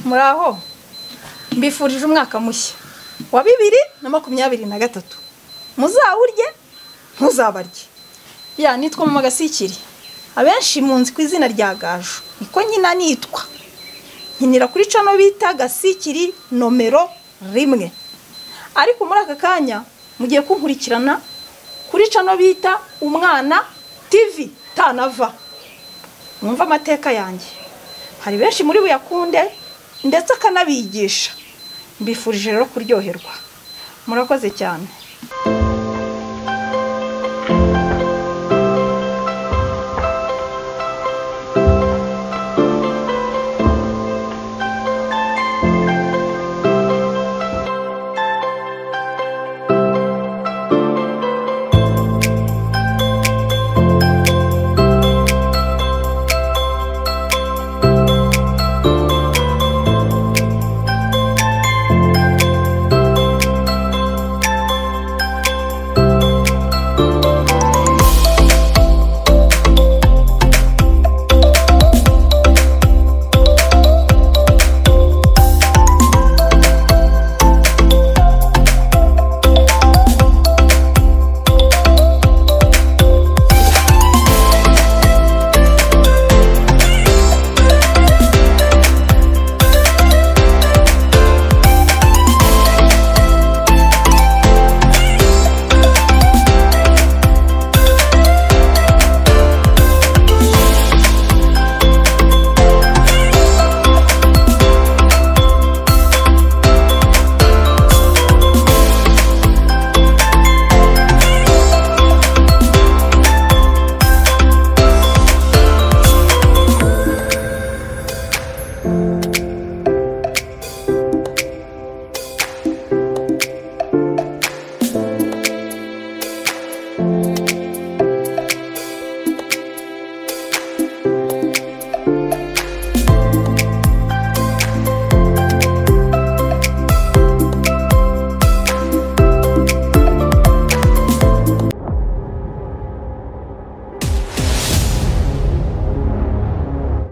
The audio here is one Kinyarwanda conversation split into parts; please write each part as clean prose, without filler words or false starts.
Muraho mbifurije umwaka mushya wa 2023 muzawurye muzabarye ya nitwa Mama Gasikiri abenshi munzi kwizina rya Gaju niko nyina nitwa nkinira kuri cano bita Gasikiri nomero 1 ariko muri aka kanya mugiye kunkurikirana kuri cano bita Umwana TV tanava mwumva amateka yanjye hari benshi muri buyakunde ndetse akanabigisha mbifurije rero kuryoherwa murakoze cyane.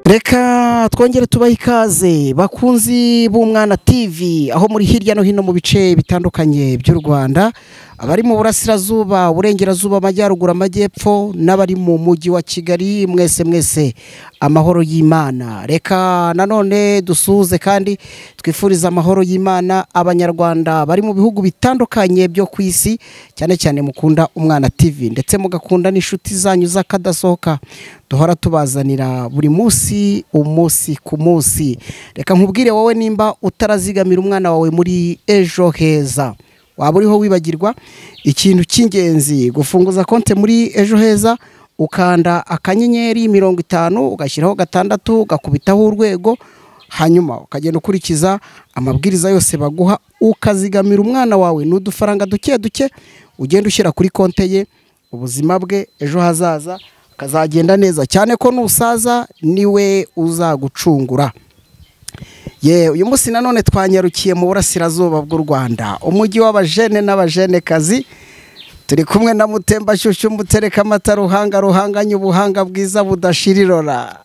Reka twongere tubaha ikaze bakunzi b'Umwana TV aho muri hirya no hino mu bice bitandukanye by'u Rwanda abari mu burasirazuba uburengerazuba amajyaruguru amajyepfo n'abari mu mujyi wa Kigali mwese amahoro y'Imana. Reka nanone dusuze kandi twifuriza amahoro y'Imana abanyarwanda bari mu bihugu bitandukanye byo kwisi cyane cyane mukunda Umwana TV ndetse mugakunda n'inshuti zanyu zakadasohoka duhora tubazanira buri munsi umunsi ku munsi. Reka nkubwire wowe nimba utarazigamira umwana wawe muri ejo heza waba uriho wibagirwa ikintu cy'ingenzi gufunguza konte muri ejo heza ukanda akanyenyeri 50 ugashyiraho 6 ugakubitaho urwego hanyuma ukagenda ukurikiza amabwiriza yose baguha ukazigamira umwana wawe n'udufaranga duke ugenda ushyira kuri konte ye ubuzima bwe ejo hazaza kazagenda neza cyane ko nusaza niwe uzagucungura. Uyu munsi nanone twanyarukiye mu burasirazuba bw'u Rwanda umujyi w'abajene n'abajene kazi turi kumwe na Mutemba Shyushyu mutereka amata ruhanganye ubuhanga bwiza budashirirora.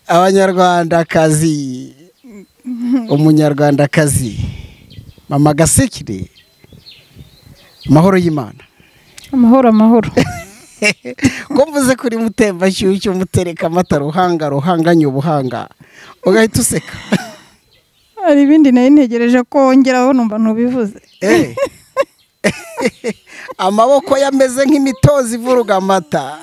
Abanyarwanda kazi umunyarwanda kazi Mama Gasikiri mahoro y'Imana. Amahoro ko mvuze kuri Mutemba Shyushyu mutereka amata ruhanganye ubuhanga ugahita useka ari ibindi nayo ntegereje ko ngeraho numva ntubivuze. Amaboko yameze nk'imitozi ivuruga amata.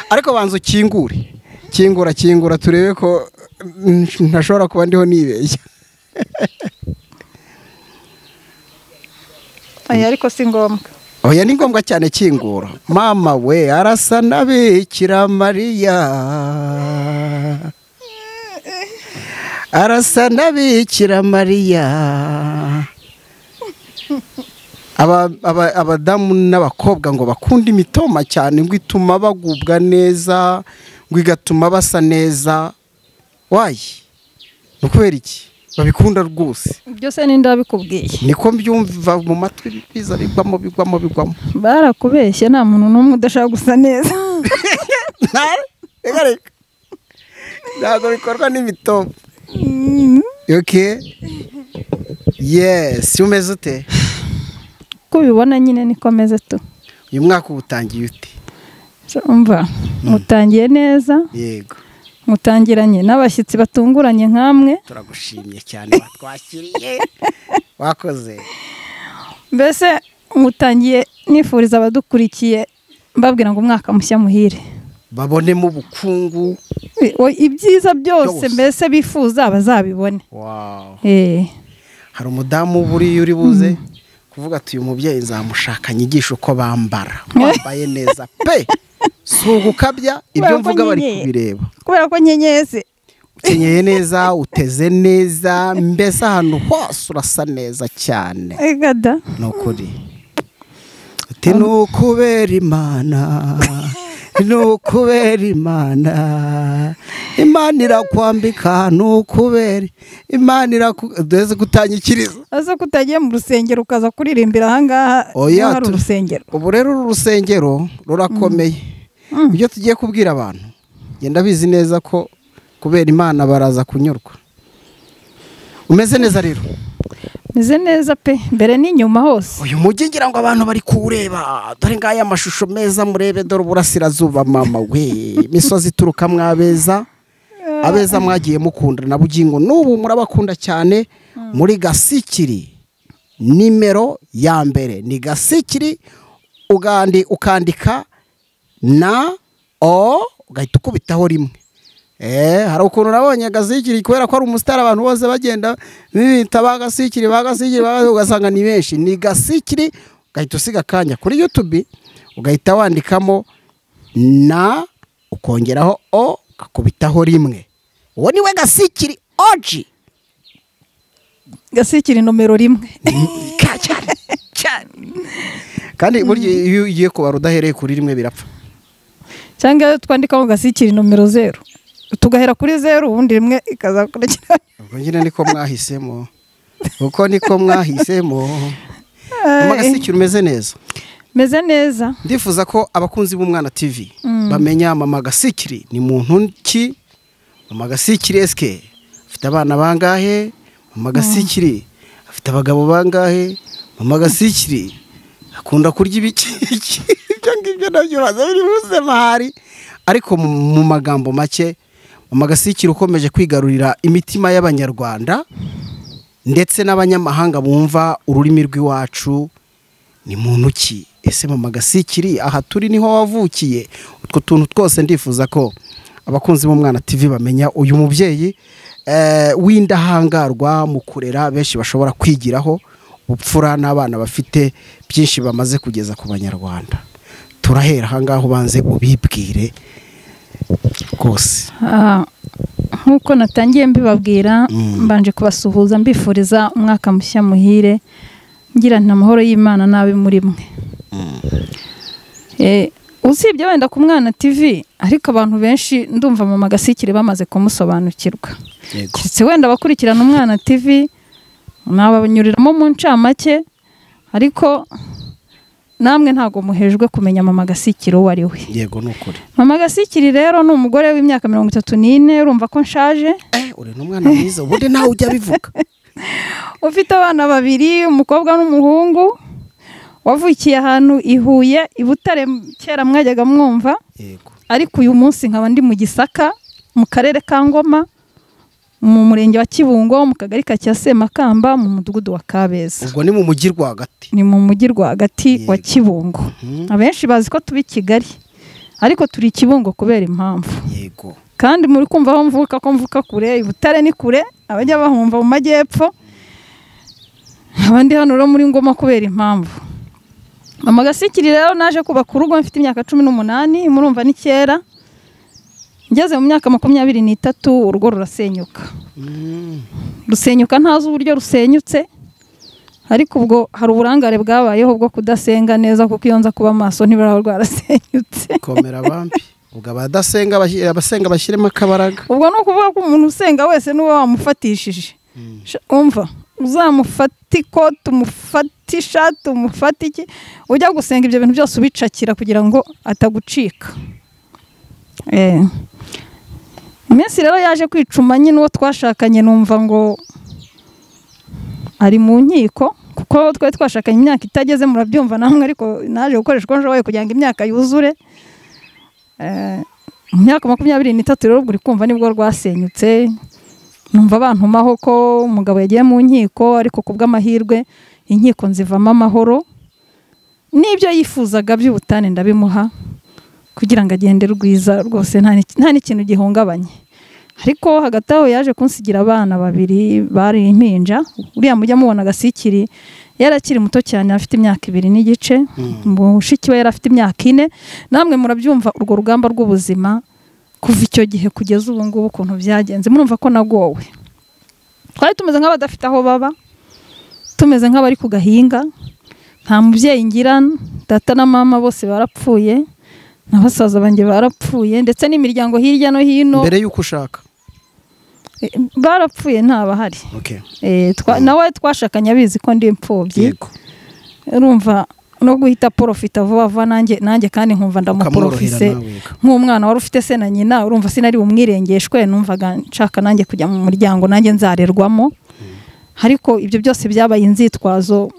Ariko banza kingura turebe ko ntashobora kuba ndiho nibeshya. Ariko si ngombwa. Oya ni ngombwa cyane kingura. Mama we arasa na Bikira Mariya. Arasa na Bikira Mariya. Abadamu n'abakobwa ngo bakunda imitoma cyane ngo ituma bagubwa neza ngo igatuma basa neza. Wayi. Ukubera iki? babikunda rwose. byose ninde wabikubwiye? Niko mbyumva mu matwi biza bigwamo. Barakubeshye, nta muntu n'umwe udashaka gusa neza. Reka ntabwo bikorwa n'imitobe. Okay. Yes, umeze ute? Ko ubibona nyine niko meze tu. Uyu mwaka ubutangiye ute? Umva, mutangiye neza. Yego. Mutangiranye n'abashyitsi batunguranye nkamwe. Turagushimye cyane batwakiriye. Wakoze. Mbese mutangiye nifuriza abadukurikiye mbabwira ngo umwaka mushya muhire. Babonemo ubukungu. Ibyiza byose mbese bifuza bazabibone. Wow. Hari umudamu uri buze kuvuga ati uyu mubyeyi nzamushaka nyigisha uko bambara. Wambaye neza pe. Sugukabya ibyo mvuga bari kubireba. Kubera ko nyenyeze. Ukenyeye neza, uteze neza, mbese ahantu hose urasa neza cyane. Egada. Nukuri. Ati nukubera Imana. Nukubera Imana. Imana irakwambika nukubera. Imana irakudeze gutanyikiriza. Aza kutagiye mu rusengero ukaza kuririmbira ahangaha. Oya, hari urusengero. Ubu rero urusengero rurakomeye. Ibyo tugiye kubwira abantu. Genda bizi neza ko kubera Imana baraza kunyurwa. Umeze neza rero? Meze neza pe, mbere n'inyuma hose. Uyu mujyi ngira ngo abantu bari kureba. Dore ngaya amashusho meza murebe, dore uburasirazuba mama we. Misozi turuka mwabeza. Abeza mwagiye mukunda na bugingo n'ubu murabakunda cyane. Muri Gasikiri nimero ya mbere ni Gasikiri, ukandika na o ugahita ukubitaho rimwe. Hari ukuntu nabonye Gasikiri kubera ko ari umustar abantu bose bagenda bita Gasikiri ugasanga ni benshi. Ni Gasikiri ugahita usiga kanya kuri YouTube ugahita wandikamo na ukongeraho o gakubitaho rimwe. Uwo niwe Gasikiri OG. Gasikiri nomero 1. Kandi burya iyo ugiye kubara udahereye kuri rimwe birapfa. Cyangwa twandikaho Gasikiri nomero 0. Tugahera kuri 0 ubundi rimwe ikazakurikira. Ubwo nyine niko mwahisemo. Uko niko mwahisemo. Gasikiri umeze neza. Meze neza. Ndifuza ko abakunzi b'Umwana TV bamenya Mama Gasikiri ni muntu ki. Mama Gasikiri eske afite abana bangahe? Mama Gasikiri afite abagabo bangahe? Mama Gasikiri akunda kurya ibiki? Ibyo ngibyo nabyo bazabiri buze mahari. Ariko mu magambo make Mama Gasikiri ukomeje kwigarurira imitima y'Abanyarwanda ndetse n'abanyamahanga bumva ururimi rw'iwacu. Ni muntu ki? Ese Mama Gasikiri aha turi niho wavukiye? Utwo tuntu twose ndifuza ko abakunzi b'Umwana TV bamenya uyu mubyeyi w'indahangarwa mu kurera benshi bashobora kwigiraho ubupfura n'abana bafite byinshi bamaze kugeza ku Banyarwanda. Turahera ahangaho banze ubibwire rwose. Nkuko natangiye mbibabwira mbanje kubasuhuza mbifuriza umwaka mushya muhire ngira nta mahoro y'Imana nabe muri mwe. Usibye wenda ku Mwana TV ariko abantu benshi ndumva Mama Gasikiri bamaze kumusobanukirwa. Ndetse wenda bakurikirana Umwana TV nabanyuriramo mu ncamake ariko namwe ntago muhejwe kumenya Mama Gasikiri uwo ari we. Yego nukuri. Mama Gasikiri rero ni umugore w'imyaka 34 urumva ko nshaje. Uri n'umwana mwiza ubundi nawe ujya bivuga. Ufite abana babiri, umukobwa n'umuhungu. Wavukiye ahantu Ihuye Ibutare kera mwajyaga mwumva. Yego. Ariko uyu munsi nkaba ndi mu Gisaka mu karere ka Ngoma mu murenge wa Kibungo mu kagari ka Semakamba mu mudugudu wa Kabeza. Ubwo ni mu mujyi rwagati. Ni mu mujyi rwagati wa Kibungo. Abenshi bazi ko tubi Kigali ariko turi Kibungo kubera impamvu. Yego. Kandi muri kumva aho mvuka ko mvuka kure Ibutare ni kure abajya bahumva mu majyepfo. Abandi hano ro muri Ngoma kubera impamvu. Mama Gasikiri rero naje kubaka urugo mfite imyaka 18 murumva ni kera. Ngeze mu myaka 23 urugo rurasenyuka. Rusenyuka ntazi uburyo rusenyutse. Ariko ubwo hari uburangare bwabayeho bwo kudasenga neza kuko iyo nza kuba maso ntibara rwarasenyutse. Komera bambi. Ubwo abasenga bashyiremo akabaraga. Ubwo no kuvuga ko umuntu usenga wese n'uwo wamufatishije. umva uzamufata ikoti umufata ishati umufata iki ujya gusenga ibyo bintu byose ubicakira kugira ngo atagucika. Iminsi rero yaje kwicuma nyine uwo twashakanye numva ngo ari mu nkiko kuko twari twashakanye imyaka itageze murabyumva namwe ariko naje gukoresha uko nshoboye kugira ngo imyaka yuzure. Mu myaka 23 rero uri kumva nibwo rwasenyutse numva bantumaho ko umugabo yagiye mu nkiko ariko kubw'amahirwe inkiko nzivamo amahoro n'ibyo yifuzaga by'ubutane ndabimuha kugira ngo agende rwiza rwose nta n'ikintu gihungabanye. Ariko hagati aho yaje kunsigira abana 2 bari impinja uriya mujya mubona Gasikiri yarakiri muto cyane afite imyaka 2 n'igice mushiki we yarafite imyaka 4 namwe murabyumva urwo rugamba rw'ubuzima kuva icyo gihe kugeza ubu ngubu ukuntu byagenze murumva ko nagowe. Twari tumeze nk'abadafite aho baba tumeze nk'abari ku gahinga nta mubyeyi ngira data na mama bose barapfuye n'abasaza banjye barapfuye ndetse n'imiryango hirya no hino mbere y'uko ushaka barapfuye ntabahari. Nawe twashakanye abizi ko ndi imfubyi urumva no guhita profita vuba nanjye kandi nkumva ndamuprofise nk'umwana wari ufite se na nyina urumva sinari umwirengeshwe numvaga nshaka nanjye kujya mu muryango nanjye nzarerwamo. Ariko ibyo byose byabaye inzitwazo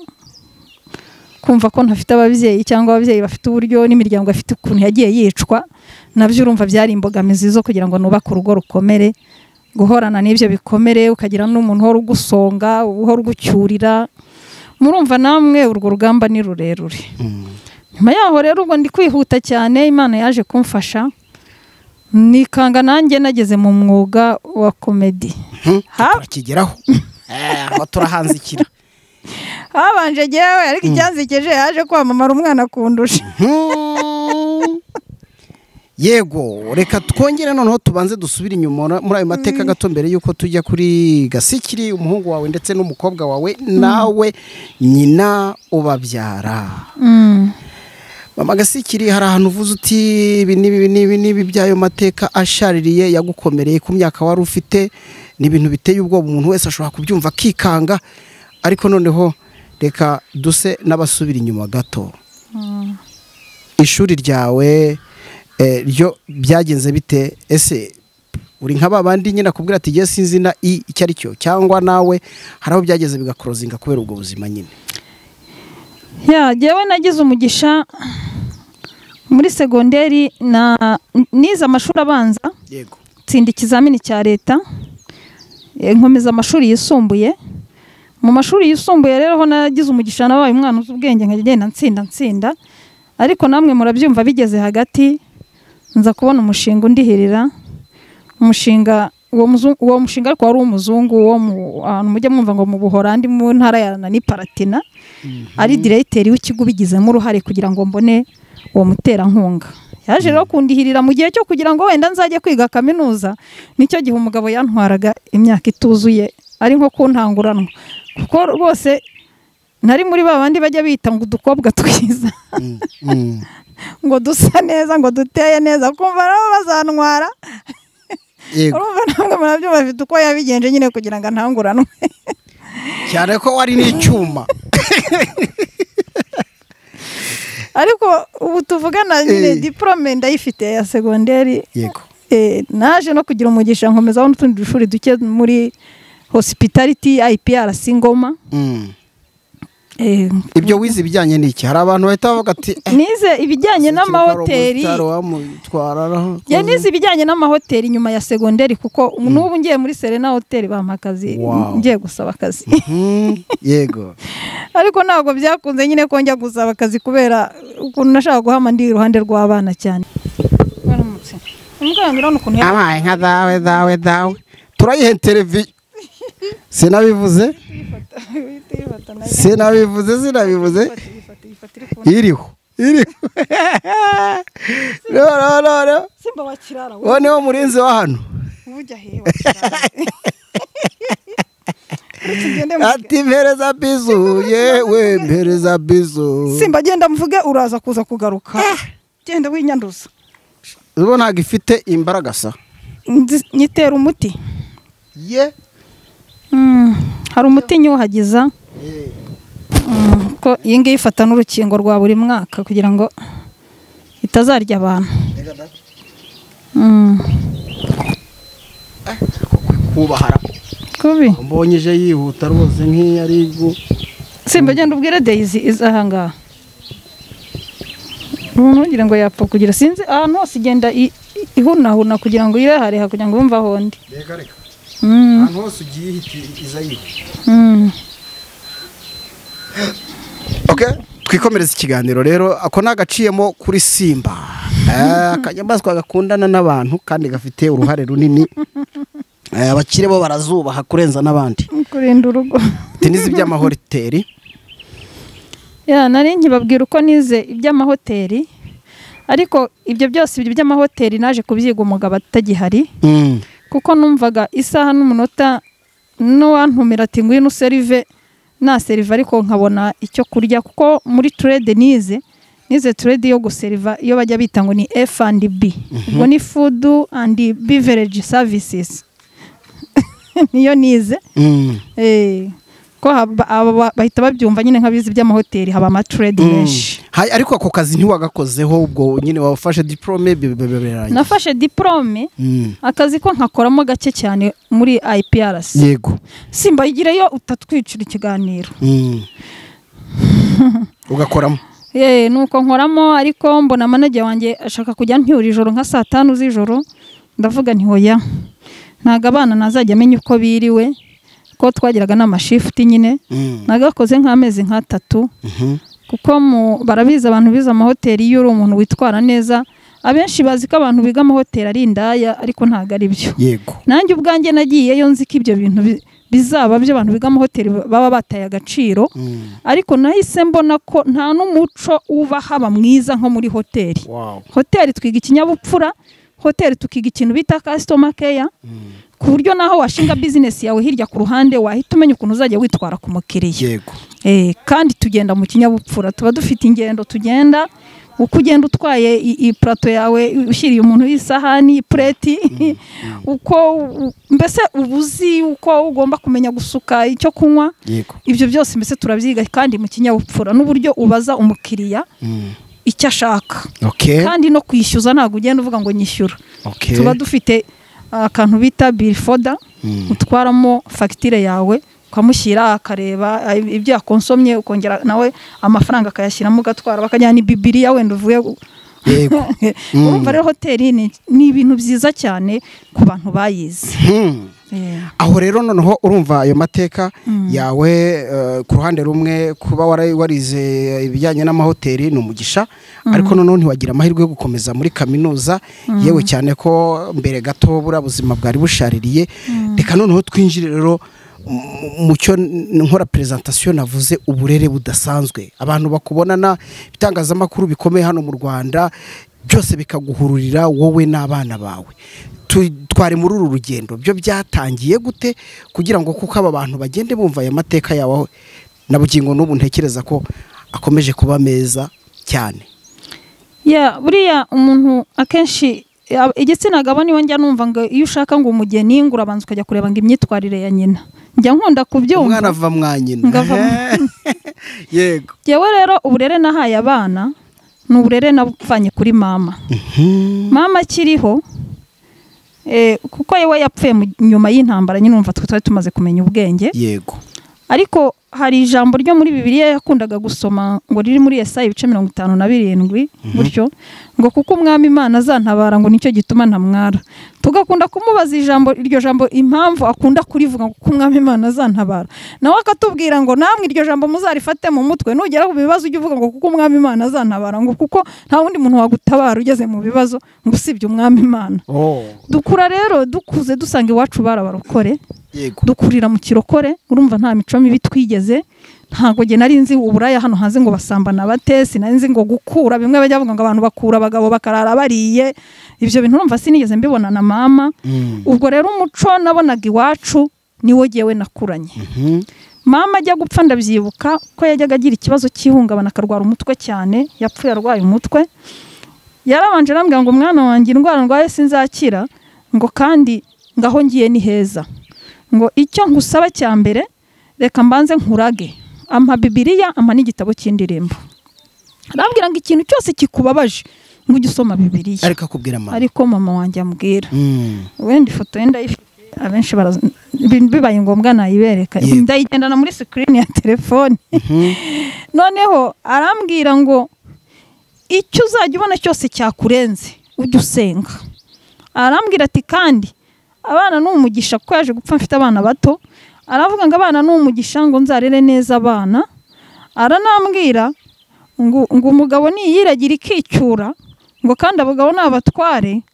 kumva ko ntafite ababyeyi cyangwa ababyeyi bafite uburyo n'imiryango afite ukuntu yagiye yicwa nabyo urumva byari imbogamizi zo kugira ngo nubake urugo rukomere guhorana n'ibyo bikomere ukagira n'umuntu uhora ugusonga uhora ugucyurira murumva namwe urwo rugamba ni rurerure. Nyuma yaho rero ubwo ndi kwihuta cyane Imana yaje kumfasha nikanga nanjye nageze mu mwuga wa comedy turakigeraho aho turahanzikira habanje jewe ariko icyanzikeje yaje kwamamara umwana kundusha. Yego reka twongere noneho tubanze dusubire inyuma muri ayo mateka gato mbere yuko tujya kuri Gasikiri umuhungu wawe ndetse n'umukobwa wawe nawe nyina ubabyara. Mama Gasikiri hari ahantu uvuze uti ibi by'ayo mateka ashaririye yagukomereye ku myaka wari ufite ni ibintu biteye ubwoba umuntu wese ashobora kubyumva akikanga ariko noneho reka duse n'abasubira inyuma gato. Ishuri ryawe ryo byagenze bite ese uri nka babandi nyine akubwira ati giye sinzi na icyo ari cyo cyangwa nawe hari aho byageze bigakorozinga kubera ubwo buzima nyine? Jewe nagize umugisha muri segonderi nize amashuri abanza tsinda ikizamini cya leta nkomeza amashuri yisumbuye. Mu mashuri yisumbuye rero ho nagize umugisha nabaye umwana uzi ubwenge nkagenda ntsinda ariko namwe murabyumva bigeze hagati nza kubona umushinga undihirira umushinga uwo mushinga ariko wari umuzungu wo mujye mwumva ngo mu Buholandi mu ntara ya Palatina ari directeur w'ikigo bigizemo uruhare kugira ngo mbone uwo muterankunga. Yaje rero kundihirira mu gihe cyo kugira ngo wenda nzajye kwiga kaminuza nicyo gihe umugabo yantwaraga imyaka ituzuye ari nko kuntanguranwa kuko bose nari muri babandi bajya bita ngo udukobwa twiza ngo dusa neza ngo duteye neza kumva nabo bazantwara. Urumva ntabwo murabyo bafite uko yabigenje nyine kugira ngo ntanguranwe cyane ko wari n'icyuma. Ariko ubu tuvugana nyine diplome ndayifite ya segonderi. Naje no kugira umugisha nkomezaho n'utundi dushuri duke muri hospitality IPRC Ngoma. Ibyo wize ibijyanye n'iki? Hari abantu bahita bavuga ati nize ibijyanye n'amahoteli. Ya nize ibijyanye n'amahoteli nyuma ya segonderi kuko n'ubu ngiye muri Serena Hotel bampakazi ngiye gusaba akazi. Yego. Ariko ntabwo byakunze nyine ko njya gusaba akazi kubera ukuntu nashaka guhama ndi iruhande rw'abana cyane. Baramutse. Umuganga n'ukuntu abaye nka dawe turayihe televiziyo sinabivuze iriho no Simba wakirara wone wo murinzi wa hano ujya he ati mpereza bizu yewe mpereza bizu Simba genda mvuge uraza kuza kugaruka genda winyanduza ubwo ntago ifite imbaraga sa nyitera umuti ye hari umuti nyuhagiza ko iyi ngiyi ifata n'urukingo rwa buri mwaka kugira ngo itazarya abantu. kubahara kubi mbonyeje yihuta rwose nk'iyari simba genda ubwire Daisy izahanga ugira ngo yapfa kugira sinzi ahantu hose igenda ihunahuna kugira ngo irahare kugira ngo bumva hondi. Reka ahantu hose ugiye iza yihuta. Okay, twikomereza ikiganiro rero ako nagaciyemo kuri Simba. Akanyamaswa gakundana n'abantu kandi gafite uruhare runini. Abakire bo barazubaha kurenza n'abandi. Kurinda urugo. Tenizi by'amahoteli. Nari nkibabwira uko nize iby'amahoteli. Ariko ibyo byose by'amahoteli naje kubyiga umugabo atagihari. Kuko numvaga isaha n'umunota no wantumira ati ngwino serive na seriva ariko nkabona icyo kurya kuko muri trade nize trade yo guseriva iyo bajya bita ngo ni F&B ubwo ni food and beverage services niyo nize ko bahita babyumva nyine nkabizi by'amahoteli haba ama trade menshi. Ariko ako kazi ntiwagakozeho ubwo nyine wafashe diplome beberanye. Nafashe diplome akazi ko nkakoramo gake cyane muri IPRC. Yego. Simba yigireyo utatwicira ikiganiro. Ugakoramo. Nuko nkoramo ariko mbona manager wanjye ashaka kujya ntyura ijoro nka 5:00 z'ijoro ndavuga nti hoya ntaga abana nazajya amenya uko biriwe ko twagiraga n'amashift nyine nagakoze nk'amezi nka 3 kuko barabiza abantu biza amahoteli iyo uri umuntu witwara neza abenshi bazi ko abantu biga amahoteli ari indaya ariko ntago ari byo. Yego. Nanjye ubwanjye nagiyeyo nzi ko ibyo bintu bizaba byo abantu biga amahoteli baba bataye agaciro ariko nahise mbona ko nta n'umuco uba haba mwiza nko muri hoteli. Hoteli twiga ikinyabupfura, hoteli tukiga ikintu bita customer care ku buryo naho washinga business yawe hirya ku ruhande wahita umenya ukuntu uzajya witwara ku mukiriya. Yego. Kandi tugenda mu kinyabupfura tuba dufite ingendo tugenda uko ugenda utwaye iplato yawe ushyiriye umuntu y'isahani plate uko mbese ubuzi uko ugomba kumenya gusuka icyo kunywa. Ibyo byose mbese turabyiga kandi mu kinyabupfura n'uburyo ubaza umukiriya icyo ashaka. Kandi no kwishyuza ntago ugenda uvuga ngo nyishyura. Tuba dufite akantu bita bill folder utwaramo facture yawe ukamushyira akareba ibyo yakonsomye ukongera nawe amafaranga akayashyiramo gatwara bakajyana Bibiliya wenda uvuye. Yego. Urumva rero hoteli ni ibintu byiza cyane ku bantu bayize. Aho rero noneho urumva ayo mateka yawe ku ruhande rumwe kuba warize ibijyanye n'amahoteli ni umugisha ariko noneho ntiwagira amahirwe yo gukomeza muri kaminuza yewe cyane ko mbere gato bura buzima bwari bushaririye. Reka noneho twinjire rero mucyo nkora presentation navuze uburere budasanzwe abantu bakubonana bitangazamakuru bikomeye hano mu Rwanda byose bikaguhururira wowe n'abana bawe. Twari muri uru rugendo byo byatangiye gute kugira ngo kuko aba bantu bagende bumva aya mateka yawe na bugingo n'ubu ntekereza ko akomeje kuba meza cyane. Buriya umuntu akenshi igitsina gabo niwe njya numva ngo iyo ushaka ngo umugeni ngura abanza ukajya kureba ngo imyitwarire ya nyina. Njya nkunda kubyumva. Umwana ava mwanyina. Yego. Yewe rero uburere nahaye abana n'uburere nabupfanye kuri mama. Mama kiriho kuko yewe yapfuye nyuma y'intambara nyine umva twari tumaze kumenya ubwenge. Yego. Ariko hari ijambo ryo muri Bibiliya yakundaga gusoma ngo riri muri Yesaya 57 buryo ngo kuko umwami Imana azantabara ngo nicyo gituma ntamwara. Tugakunda kumubaza iryo jambo impamvu akunda kurivuga ngo kuko umwami Imana azantabara. Nawe akatubwira ngo namwe iryo jambo muzarifate mu mutwe nugera ku bibazo ujye uvuga ngo kuko umwami Imana azantabara ngo kuko nta wundi muntu wagutabara ugeze mu bibazo ngo usibye umwami Imana. Dukura rero dukuze dusanga iwacu barabarokore. Dukurira mu kirokore urumva nta mico mibi twigeze ntago je nari nzi uburaya hano hanze ngo basambana batesi nari nzi ngo gukura bimwe bajya bavuga ngo abantu bakura abagabo bakarara bariye ibyo bintu urumva sinigeze mbibona na mama. Ubwo rero umuco nabonaga iwacu niwo jewe nakuranye. Mama ajya gupfa ndabyibuka ko yajyaga agira ikibazo cy'ihungabana akarwara umutwe cyane yapfuye arwaye umutwe. Yarabanje arambwira ngo umwana wanjye indwara ndwaye sinzakira ngo kandi ngaho ngiye ni heza ngo icyo ngusaba cya mbere reka mbanze nkurage, ampa Bibiliya ampa n'igitabo cy'indirimbo. Arambwira ngo ikintu cyose kikubabaje ngo ujye usoma Bibiliya. ariko akubwira mama, ariko mama wanjye ambwira wenda ifoto yenda abenshi bibaye ngombwa nayibereka, ndayigendana muri screen ya telefone. Noneho arambwira ngo icyo uzajya ubona cyose cyakurenze ujye usenga. Arambwira ati kandi abana n'umugisha ko yaje gupfa mfite abana bato, aravuga ngo abana n'umugisha ngo nzarere neza abana. Aranambwira ngo umugabo niyiragira ikicyura ngo kandi abagabo n'abatware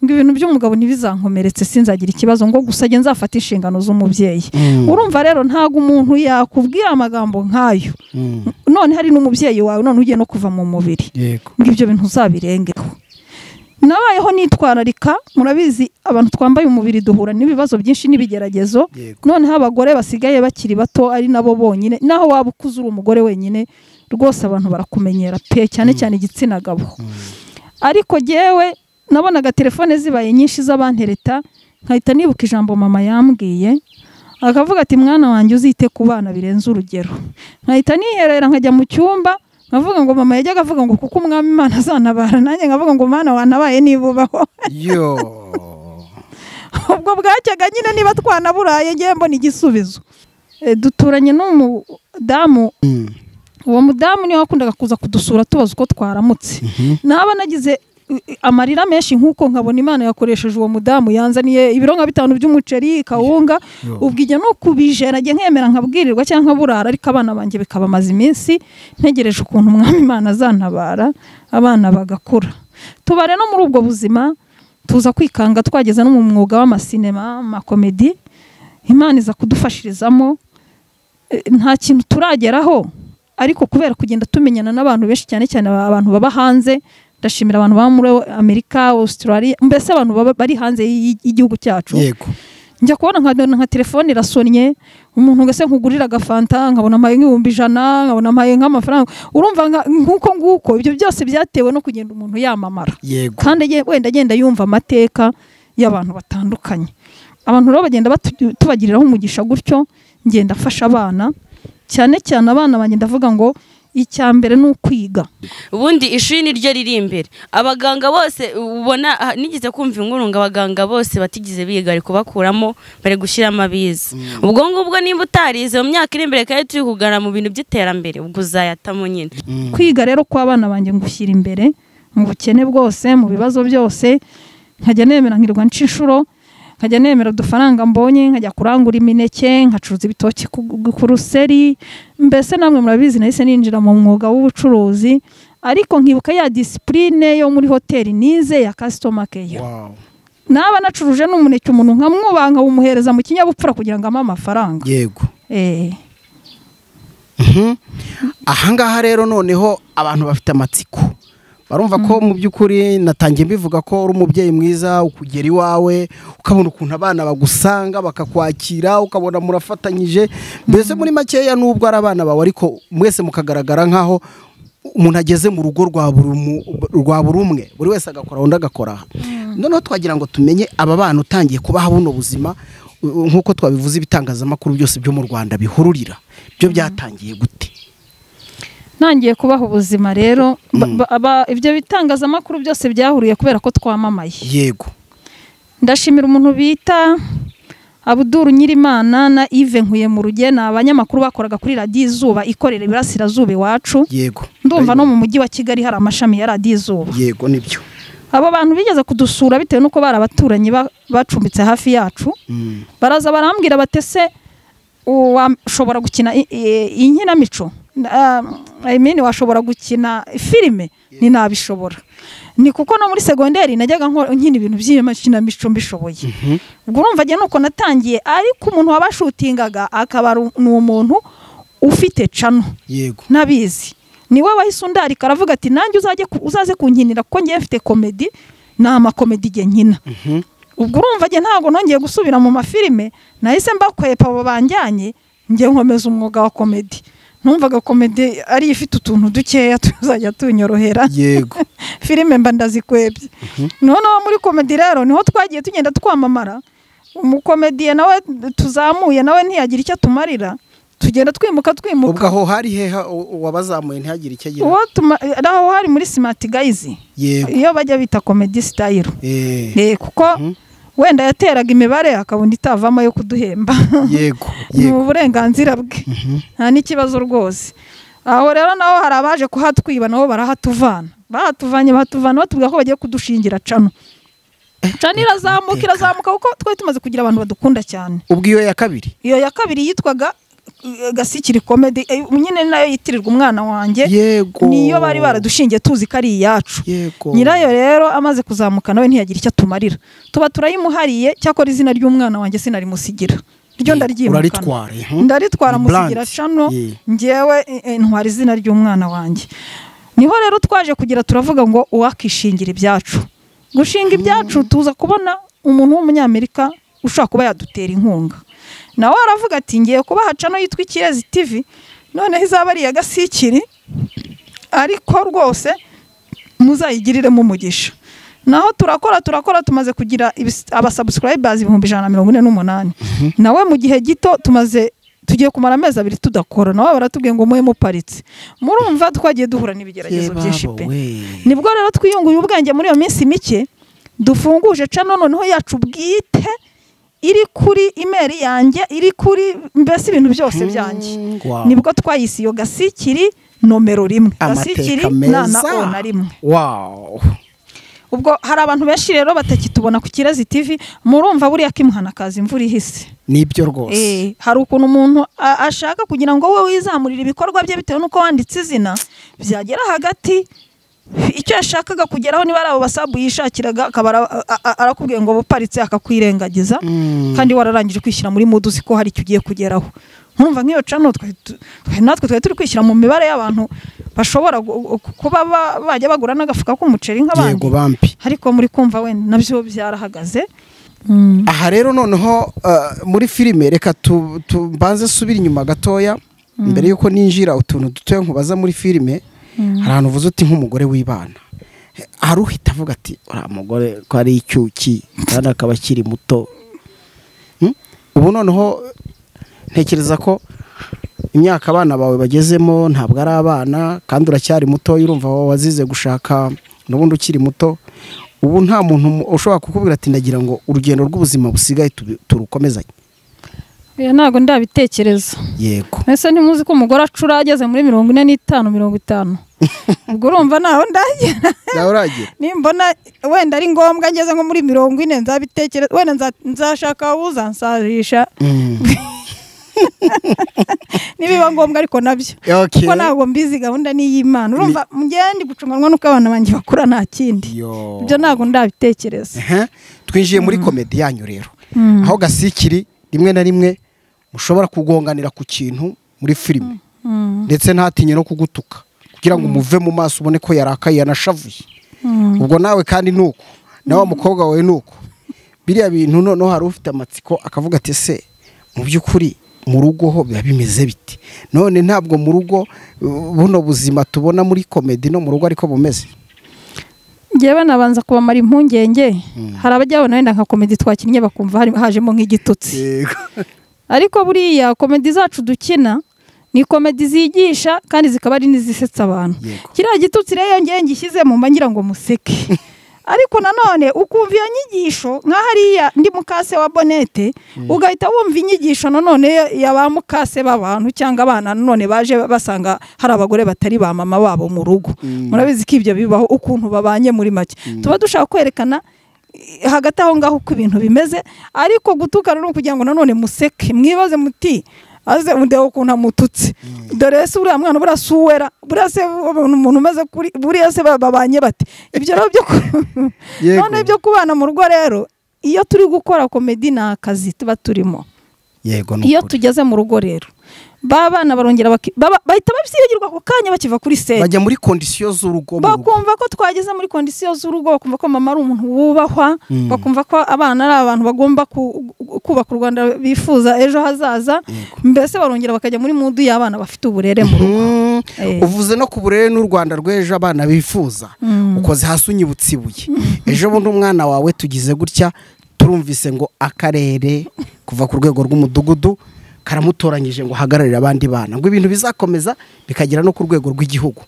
ngo ibintu by'umugabo ntibizankomeretse, sinzagira ikibazo ngo gusa njye nzafata inshingano z'umubyeyi. Urumva rero ntago umuntu yakubwira amagambo nkayo none hari n'umubyeyi wawe none ugiye no kuva mu mubiri ngo ibyo bintu uzabirengeho. Nabayeho nitwararika, murabizi abantu twambaye umubiri duhura n'ibibazo byinshi n'ibigeragezo. Noneho abagore basigaye bakiri bato ari nabo bonyine, naho waba ukuze uri umugore wenyine rwose abantu barakumenyera pe, cyane cyane igitsina gabo. Ariko jewe nabonaga telefone zibaye nyinshi z'abantereta, nkahita nibuka ijambo mama yambwiye, akavuga ati mwana wanjye uzite ku bana birenze urugero. Nkahita niherera nkajya mu cyumba nkavuga ngo mama yajyaga avuga ngo kuko umwami Imana azanabara, nanjye nkavuga ngo mwana wanabaye nibubaho. Yo ubwo bwacyaga nyine niba twanaburaye ngiye mbona igisubizo. Duturanye n'umudamu, uwo mudamu niwe wakundaga kuza kudusura tubaza uko twaramutse. Naba nagize amarira menshi nkuko nkabona Imana yakoresheje uwo mudamu, yanzaniye ibiro nka 5 by'umuceri, kawunga, ubwije no kubijera nge nkemera nkabwirirwa cyangwa burara, ariko abana banje bikabamaza iminsi ntegereje ukuntu umwami Imana azantabara abana bagakura. Tubare no muri ubwo buzima tuza kwikanga twageza no mu mwuga w'amasinema, amakomedi. Imana iza kudufashirizamo, nta kintu turageraho, ariko kubera kugenda tumenyana n'abantu benshi cyane cyane abantu baba hanze. Ndashimira abantu baba muri Amerika, Australia, mbese abantu bari hanze y'igihugu cyacu. Yego. Njya kubona nka telefone irasonnye, umuntu ngase nkugurira agafanta nkabona amaye nk'ibihumbi 100, nkabona amaye nk'amafaranga. Urumva nguko ibyo byose byatewe no kugenda umuntu yamamara. Kandi wenda agenda yumva amateka y'abantu batandukanye. Abantu rero bagenda tubagiriraho umugisha gutyo, ngenda afasha abana, cyane cyane abana banje ndavuga ngo icyambere n'ukwiga. Ubundi ishuri niryo riri imbere. Abaganga bose ubona nigize kumva inkuru ngo abaganga bose batigize biga ariko bakuramo bare gushyiramo abiza. Ubwo ngubwo nimba utarize mu myaka iri imbere kandi turi kugana mu bintu by'iterambere ubwo uzayatamo nyine. Kwiga rero kwa abana banje ngushyira imbere mu bukene bwose, mu bibazo byose, nkajya nemera nkirwa ncinshuro, nkajya nemera udufaranga mbonye, nkajya kurangura imineke, nkacuruza ibitoki ku ruseri. Mbese namwe murabizi nahise ninjira mu mwuga w'ubucuruzi, ariko nkibuka ya discipline yo muri hoteli nize ya customer care. Naba nacuruje n'umuneke umuntu nkamwubanga umuhereza mu kinyabupfura kugira ngo ampe amafaranga. Yego. Ahangaha rero noneho abantu bafite amatsiko, barumva ko mu by'ukuri natangiye mbivuga ko uri umubyeyi mwiza, ukugera iwawe ukabona ukuntu abana bagusanga bakakwakira, ukabona murafatanyije. Mbese muri makeya nubwo ari abana bawe ariko mwese mukagaragara nkaho umuntu ageze mu rugo rwa buri umwe, buri wese agakora undi agakora. Noneho twagira ngo tumenye aba bana utangiye kubaha buno buzima nkuko twabivuze, ibitangazamakuru byose byo mu Rwanda bihururira, byo byatangiye gute? Nangiye kubaho ubuzima rero, ibyo bitangazamakuru byose byahuriye kubera ko twamamaye. Yego. Ndashimira umuntu bita Abdul Nyirimana na Yves Nkuye mu Rugena, abanyamakuru bakoraga kuri Radio Izuba ikorera Iburasirazuba iwacu. Yego. Ndumva no mu mujyi wa Kigali hari amashami ya Radio Izuba. Yego nibyo. Abo bantu bigeze kudusura bitewe nuko bari abaturanyi bacumbitse hafi yacu. Baraza barambwira batese washobora gukina inkinamico, washobora gukina filime. Ni nabishobora. Ni kuko no muri segonderi najyaga nkina ibintu by'amakinamico mbishoboye. Ubwo urumva je nuko natangiye, ariko umuntu wabashutingaga akaba n'umuntu ufite cano. Yego. Nabizi niwe wahise undari karavuga ati nanjye uzaze kunkinira kuko ngiye mfite comedy n'ama comedy je nkina. Ubwo urumva je ntago nongeye gusubira mu mafilime, nahise mbakwepa abo banjyanye ngiye nkomeza umwuga wa comedy. Numvaga comedy ari ifite utuntu dukeya tuzajya tunyorohera. Yego. Filime mba ndazikwebye. Noneho muri comedy rero niho twagiye tugenda twamamara, umukomediye nawe tuzamuye nawe ntiyagira icyo tumarira, tugenda twimuka ubwo aho hari heha wabazamuye ntihagire icyo agira. aho hari muri Smart Guys, iyo bajya bita comedy style, kuko wenda yateraga imibare akabundi itavamo yo kuduhemba. Yego ni uburenganzira bwe, nta n'ikibazo rwose. Aho rero naho hari abaje kuhatwiba nabo barahatuvana, batubwira ko bagiye kudushingira cano. Cano irazamuka kuko twari tumaze kugira abantu badukunda cyane. Ubwo iyo ya kabiri yitwaga Gasikiri Comedy, nyine nayo yitirirwa umwana wanjye. Yego. Niyo bari baradushingiye tuzi ko ari iyacu. Nyirayo rero amaze kuzamuka nawe ntiyagira icyo tumarira, tuba turayimuhariye. Cyakora izina ry'umwana wanjye sinarimusigira, ryo ndaryimukana, ndaritwara musigira cano, njyewe ntwara izina ry'umwana wanjye. Niho rero twaje kugira turavuga ngo uwakishingira ibyacu, gushinga ibyacu tuza kubona umuntu w'umunyamerika ushaka kuba yadutera inkunga. Nawe aravuga ati ngiye kubaha cano yitwa Ikirezi TV, noneho izaba ari iya Gasikiri, ariko rwose muzayigiriremo umugisha. Naho turakora tumaze kugira abasubscribers 148. Nawe mu gihe gito tugiye kumara amezi 2 tudakora, nawe baratubwiye ngo muhe muparitse. Murumva twagiye duhura n'ibigeragezo byinshi pe. Nibwo rero twiyunguye ubwenge muri iyo minsi mike, dufunguje cano noneho yacu bwite, iri kuri email yanjye, iri kuri mbese ibintu byose byanjye. Nibwo twayise iyo Gasikiri nomero 1, Gasikiri na rimwe. Ubwo hari abantu benshi rero batakitubona ku Kirezi TV, murumva buriya kimuhana kazi imvura ihise. Nibyo rwose. Hari ukuntu umuntu ashaka kugira ngo wowe wizamurire ibikorwa bye bitewe nuko wanditse izina, byagera hagati icyo yashakaga kugeraho niba ari abo basabu yishakiraga akaba arakubwiye ngo buparitse akakwirengagiza, kandi wararangije kwishyira muri mood ko hari icyo ugiye kugeraho. Nkumva nk'iyo cano natwe twari turi kwishyira mu mibare y'abantu bashobora kuba bajya bagura n'agafuka k'umuceri nk'abandi, ariko muri kumva wenda nabyo byarahagaze. Aha rero noneho muri filime reka tubanze subira inyuma gatoya mbere yuko ninjira utuntu dutoya nkubaza muri filime. Hari ahantu uvuze uti nk'umugore w'ibana, hari uhita avuga ati uriya mugore ko ari icyuki kandi akaba akiri muto. Ubu noneho ntekereza ko imyaka abana bawe bagezemo ntabwo ari abana, kandi uracyari muto, urumva wazize gushaka n'ubundi ukiri muto. Ubu nta muntu ushobora kukubwira ati ndagira ngo urugendo rw'ubuzima busigaye turukomezanye. Ntago ndabitekereza. Yego. Ese ntimuzi ko umugore acura ageze muri 45. Ubwo urumva naho ndagera. Naho uragira. Nimbona wenda ari ngombwa ngeze nko muri 40 nzabitekereza, wenda nzashaka uzansarisha. Nibiba ngombwa ariko nabyo. Kuko ntabwo mbizi gahunda ni y'Imana. Urumva ngende gucunganwa nuko abana banjye bakura nta kindi. Ibyo ntago ndabitekereza. Twinjiye muri comedy yanyu rero. Aho Gasikiri rimwe na rimwe mushobora kugonganira ku kintu muri filime, ndetse ntatinye no kugutuka kugira ngo umuve mu maso ubone ko yarakaye yanashavuye. Ubwo nawe kandi nuko nawe umukobwa wawe nuko biriya bintu noneho hari ufite amatsiko akavuga ati se mu by'ukuri mu rugo ho biba bimeze biti. None ntabwo mu rugo buno buzima tubona muri comedy no mu rugo ariko bumeze. Ngewe nabanza kubamara impungenge, hari abajyabona wenda nka comedy twakinnye bakumva hajemo nk'igitutsi. Ariko buriya comedy zacu dukina ni comedy zigisha kandi zikaba ari nizisetsa abantu. Kiriya gitutsi rero ngiye ngishyizemo mba ngira ngo museke. Ariko nanone ukumva iyo nyigisho nka hariya ndi mukase wa Bonete, ugahita wumva inyigisho nanone yabamukase b'abantu cyangwa abana nanone baje basanga hari abagore batari ba mama wabo mu rugo. Murabizi ko ibyo bibaho ukuntu babanye muri make. Tuba dushaka kwerekana hagati aho ngaho uko ibintu bimeze, ariko gutukana no kugira ngo nanone museke, mwibaze muti aze undeho ukuntu amututse. Dore se uriya mwana burasuwera, burase umuntu umaze kuri buriya se babanye bate. Ibyo rero byo none ibyo kubana mu rugo rero iyo turi gukora comedy na akazi tuba turimo. Yego no. Iyo tugeze mu rugo rero babana barongera bahita babyibagirwa ku kanya bakiva kuri set, bajya muri condition z'urugo, bakumva ko twageze muri condition z'urugo, bakumva ko mama ari umuntu wubahwa, bakumva ko abana ari abantu bagomba kubaka u Rwanda bifuza ejo hazaza. Mbese barongera bakajya muri mudu y'abana bafite uburere mu rugo. Uvuze no ku burere n'u Rwanda rw'ejo abana bifuza, ukoze hasi unyibutsibuye. Ejo bundi umwana wawe tugize gutya turumvise ngo akarere kuva ku rwego rw'umudugudu karamutoranyije ngo hagararire abandi bana ngo ibintu bizakomeza bikagera no ku rwego rw'igihugu.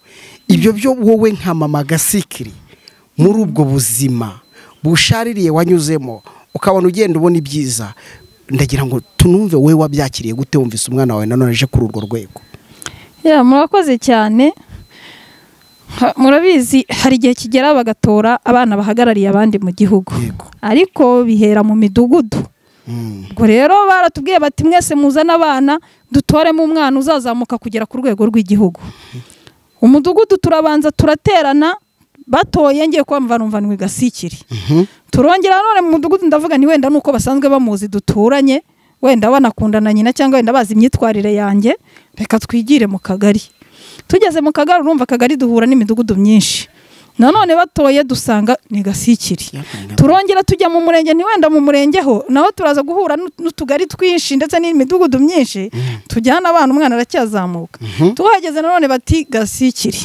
Ibyo byo wowe nka mama Gasikiri muri ubwo buzima bushaririye wanyuzemo ukabona ugenda ubona ibyiza, ndagira ngo tunumve wowe wabyakiriye gute wumvise umwana wawe nanone aje kuri urwo rwego? Murakoze cyane. Murabizi hari igihe kigera bagatora abana bahagarariye abandi mu gihugu, ariko bihera mu midugudu. Ubwo rero baratubwiye bati mwese muzana abana dutoremo umwana uzazamuka kugera ku rwego rw'igihugu. Umudugudu turabanza turaterana, batoye ngiye kwamva numva ni Gasikiri. Turongera none mu mudugudu ndavuga ni wenda nuko basanzwe bamuzi duturanye, wenda banakundana nyina cyangwa wenda bazi imyitwarire yanjye, reka twigire mu kagari. Tugeze mu kagari urumva akagari duhura n'imidugudu myinshi, nanone batoye dusanga ni Gasikiri. Turongera tujya mu murenge, ni wenda mu murenge ho naho turaza guhura n'utugari twinshi ndetse n'imidugudu myinshi, tujyana abana umwana aracyazamuka. Tuhageze nanone bati Gasikiri.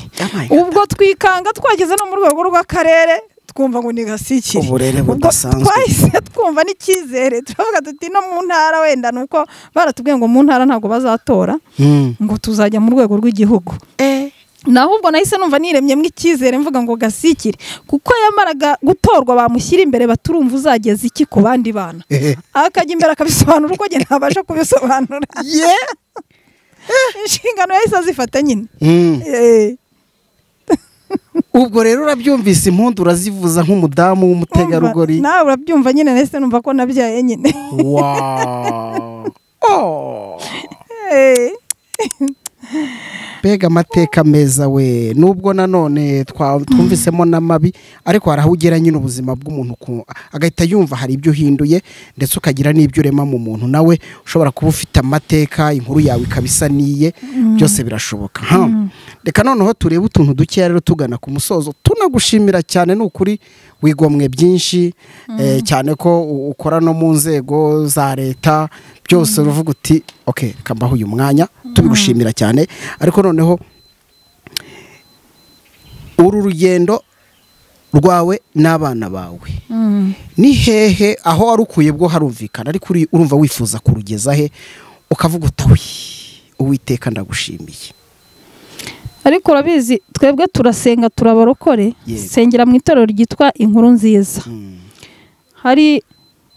Ubwo twikanga twageze no mu rwego rw'akarere twumva ngo ni Gasikiri. Uburere budasanzwe. Twahise twumva n'icyizere, turavuga tuti no mu ntara wenda nuko baratubwiye ngo mu ntara ntabwo bazatora, ngo tuzajya mu rwego rw'igihugu. Naho ubwo nahise numva niremyemo icyizere mvuga ngo Gasikiri kuko yamaraga gutorwa bamushyira imbere baturumva uzageza iki ku bandi bana, akajya imbere akabisobanura uko njye ntabasha kubisobanura. Inshingano yahise azifata nyine. Ubwo rero urabyumvise impundu urazivuza nk'umudamu w'umutegarugori. Nawe urabyumva nyine, nahise numva ko nabyaye nyine. Mbega amateka meza we, nubwo nanone twumvisemo n'amabi, ariko hari aho ugera nyine ubuzima bw'umuntu agahita yumva hari ibyo uhinduye, ndetse ukagira n'ibyo urema mu muntu nawe ushobora kuba ufite amateka, inkuru yawe ikabisaniye, byose birashoboka. Reka noneho turebe utuntu dukeya rero tugana ku musozo, tunagushimira cyane, ni ukuri wigomwe byinshi, cyane ko ukora no mu nzego za leta byose, uruvuga uti okay kambaho uyu mwanya, tubigushimira cyane. Ariko noneho uru rugendo rwawe n'abana bawe ni hehe aho warukuye bwo harumvikana, ariko urumva wifuza kurugeza he ukavuga utawi Uwiteka ndagushimiye? Ariko urabizi twebwe turasenga turabarokore, sengera mu itorero ryitwa Inkuru Nziza. Hari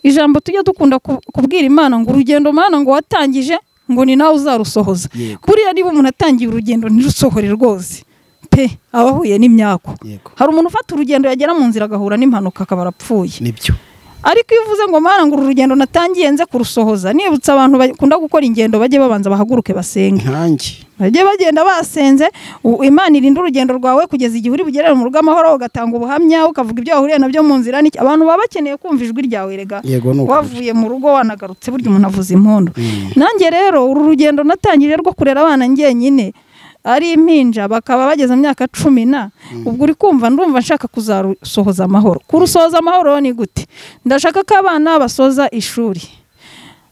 ijambo tujya dukunda kubwira Imana ngo urugendo Mana ngo watangije ngo ni nawe uzarusohoza. Kuriya niba umuntu atangiye urugendo ntirusohore rwose pe, abahuye n'imyako. Hari umuntu ufata urugendo yagera mu nzira agahura n'impanuka akaba arapfuye. Nibyo. Ariko iyo uvuze ngo Mana ngo urugendo natangiye nze kurusohoza, nibutsa abantu bakunda gukora ingendo bajye babanza bahaguruke basenge. Bajye bagenda basenze, Imana irinda urugendo rwawe kugeza igihe uri bugerere mu rugo amahoro, ugatanga ubuhamya, ukavuga ibyo wahuriye nabyo mu nzira. Abantu baba bakeneye kumva ijwi ryawe rega, wavuye mu rugo wanagarutse burya umuntu avuza impundu. Nanjye rero uru rugendo natangije rwo kurera abana njyenyine ari impinja bakaba bageze mu myaka 10, ubwo uri kumva ndumva nshaka kuzarusohoza amahoro. Kurusohoza amahoro ni gute? Ndashaka ko abana basoza ishuri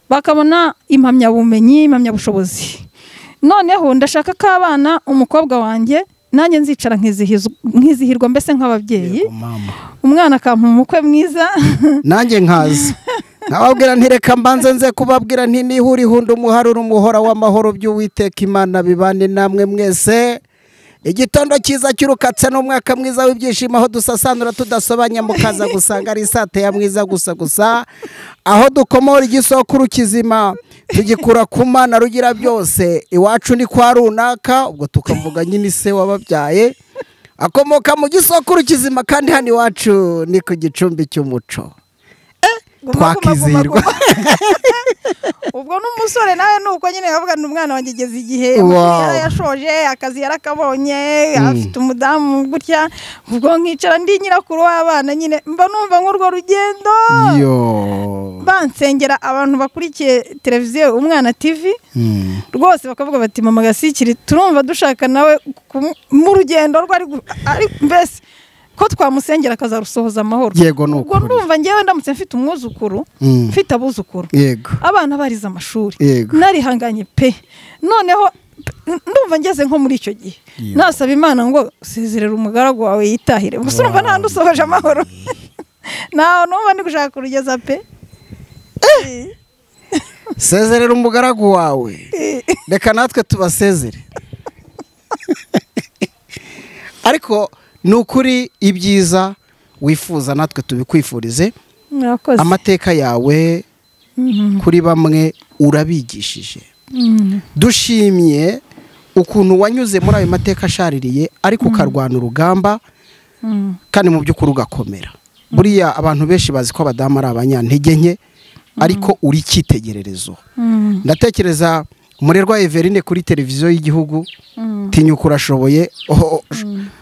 bakabona impamyabumenyi, impamyabushobozi. Noneho ndashaka ko abana, umukobwa wanjye nanjye nzicara nkizihirwa mbese nk'ababyeyi, umwana akampa umukwe mwiza nanjye nkaza nababwira ntireka mbanze nze kubabwira nti nihuri hunda umuharura umuhora w'amahoro by'Uwiteka Imana bibane namwe mwese. Igitondo cyiza cy'urukatse n'umwaka mwiza w'ibyishimo, aho dusasanura tudasobanya mukaza gusanga ari sate ya mwiza gusa, aho dukomora igisokuru kizima tugikura ku Mana rugira byose. Iwacu ni kwa runaka, ubwo tukavuga nyine se wababyaye akomoka mu gisokuru kizima, kandi hano iwacu ni ku gicumbi cy'umuco. Twakizirwa. Ubwo n'umusore nawe nuko nyine yavuga n'umwana wanjye igeze igihe yashoje akazi yarakabonye, afite umudamu gutya, ubwo nkicara ndi nyirakuru w'abana nyine mba numva nk'urwo rugendo. Bansengera abantu bakurikiye televiziyo Umwana TV rwose bakavuga bati mama Gasikiri turumva dushaka nawe mu rugendo rwari mbese ko twamusengera akazarusohoza amahoro. Ubwo ndumva ngewe ndamutse mfite umwuzukuru, mfite abuzukuru, abana barize amashuri, narihanganye pe. Noneho ndumva ngeze nko muri icyo gihe nasaba Imana ngo sezerera umugaragu wawe yitahire, gusa urumva nta ndusohoje amahoro. naho numva ndi gushaka kurugeza pe. Sezerera umugaragu wawe reka natwe tubasezere. Ariko ni ukuri ibyiza wifuza natwe tubikwifurize. Murakoze. Amateka yawe kuri bamwe urabigishije. Dushimye ukuntu wanyuze muri ayo mateka ashaririye ariko ukarwana urugamba kandi mu by'ukuri ugakomera. Buriya abantu benshi bazi ko abadamu ari abanyantege nke ariko uri icyitegererezo. Ndatekereza umurerwa Everine kuri televiziyo y'igihugu tinyuka urashoboye,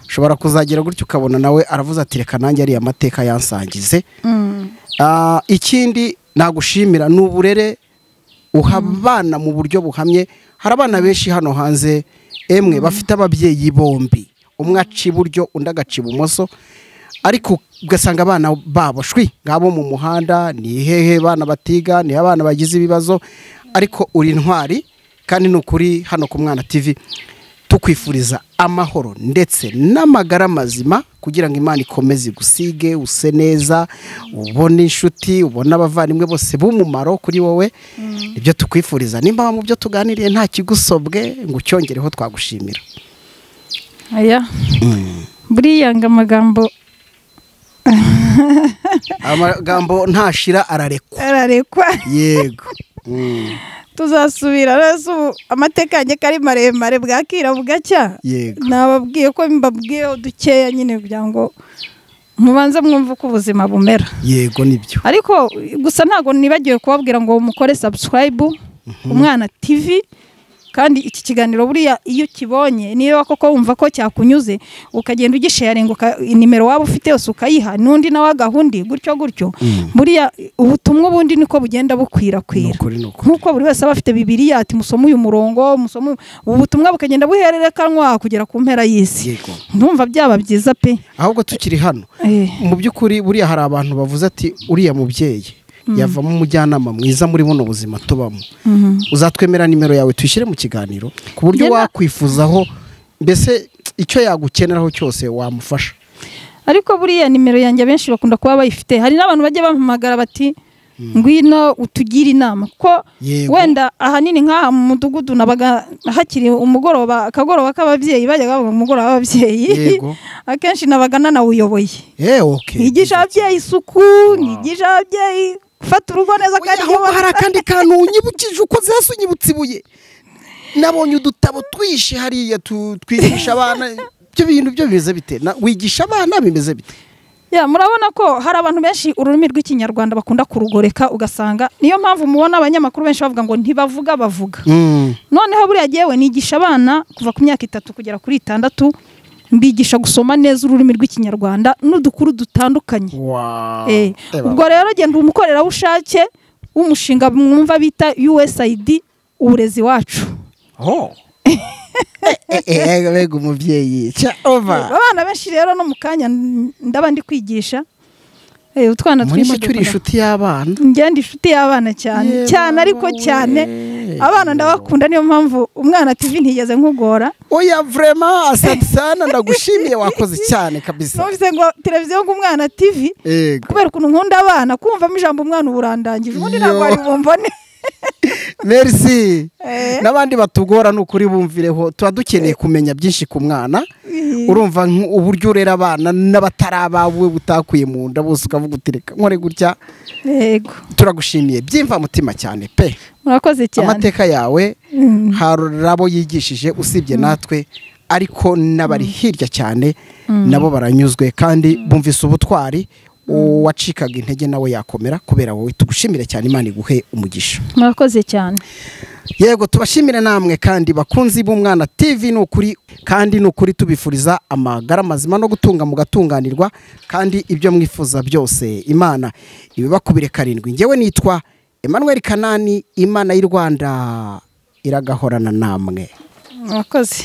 ushobora kuzagira gutyo ukabona nawe aravuze ati reka nanjye ari amateka yansangize. Ikindi nagushimira n'uburere uhabana mu buryo buhamye. Hari abana benshi hano hanze emwe bafite ababyeyi bombi, umwe aca iburyo undi agaca ibumoso, ariko ugasanga abana babo shwi ngabo mu muhanda, ni hehe bana batiga, ni abana bagize ibibazo, ariko uri intwari. Kandi nukuri hano ku Mwana TV tukwifuriza amahoro ndetse n'amagara mazima kugira ngo Imana ikomeze gusige use neza, ubone inshuti, ubone abavandimwe bose b'umumaro kuri wowe. Ibyo tukwifuriza nimba mu byo tuganiriye nta kigusobwe ngo ucyongereho twagushimira. Aya buriya ngo amagambo ntashira ararekwa. Yego. Tuzasubira rero amateka yanjye kari maremare bwakira bugacya. Nababwiye ko mbabwiye dukeya nyine kugira ngo mubanze mwumve uko ubuzima bumera. Yego nibyo. Ariko gusa ntago nibagiwe kubabwira ngo mukore subscribe Umwana TV. Kandi iki kiganiro buriya iyo kibonye niyo koko wumva ko cyakunyuze ukagenda ugisharinga nimero waba ufite yose ukayiha nundi nawe gahundi gutyo buriya ubutumwa bundi niko bugenda bukwirakwira nkuko buri wese aba afite Bibiliya ati musome uyu murongo musome ubutumwa bukagenda buhererekanwa kugera ku mpera y'isi. Ndumva byaba byiza pe. Ahubwo tukiri hano mu by'ukuri buriya hari abantu bavuze ati uriya mubyeyi yavamo umujyanama mwiza muri buno buzima tubamo. Uzatwemera nimero yawe tuyishyire mu kiganiro ku buryo wakwifuzaho mbese icyo yagukeneraho cyose wamufasha. Ariko buriya nimero yanjye benshi bakunda kuba bayifite. Hari n'abantu bajye bampamagara bati ngwino utugira inama ko wenda ahanini nk'aha mu mudugudu nabaga hakiri umugoroba akagoroba k'ababyeyi bajyaga bavuga umugoroba w'ababyeyi akenshi nabaga nanawuyoboye. Nigisha ababyeyi isuku, nigisha ababyeyi fata urugo neza kandi hari akandi kantu unyibukije uko zese unyibutse ibuye. Nabonye udutabo twishe hariya twigisha abana byo bintu byo bimeze bite wigisha abana bimeze bite? Murabona ko hari abantu benshi ururimi rw'ikinyarwanda bakunda kurugoreka ugasanga niyo mpamvu mubona abanyamakuru benshi bavuga ngo ntibavuga bavuga. Noneho buriya yewe nigisha abana kuva ku myaka 3 kugera kuri 6 mbigisha gusoma neza ururimi rw'ikinyarwanda n'udukuru dutandukanye. Ubwo rero genda umukorera ushake umushinga mwumva bita USAID uburezi wacu. Bega umubyeyi abana benshi rero no mukanya ndaba ndi kwigisha utwana twinshi. Muri cyo inshuti y'abana. Ngende inshuti y'abana cyane ariko cyane abana ndabakunda niyo mpamvu Umwana TV ntigeze nkugora. Oya vraiment asante sana ndagushimiye wakoze cyane kabisa. Nofise ngo televiziyo ng'Umwana TV kubera ukuntu nkunda abana kumva ijambo umwana uburandangije ubundi ntabwo ari bumbone. Merci. Nabandi batugora n'ukuri bumvireho tuba dukeneye kumenya byinshi ku mwana. Urumva uburyo urera abana n'abatarabawe butakwiye mu nda bose ukavuga utireka nkore gutya. Yego. Turagushimiye byimva mutima cyane pe. Murakoze cyane. Amateka yawe harabo yigishije usibye natwe ariko nabari hirya cyane nabo baranyuzwe kandi bumvise ubutwari. Wacikaga intege nawe yakomera kubera wowe tugushimire cyane Imana iguhe umugisha. Murakoze cyane. Yego tubashimire namwe kandi bakunzi b'Umwana TV n'ukuri kandi n'ukuri tubifuriza amagara mazima no gutunga mu gatunganirwa kandi ibyo mwifuza byose Imana ibibakubire 7. Ngewe nitwa Emmanuel Kanani, Imana y'u Rwanda iragahorana namwe. Murakoze.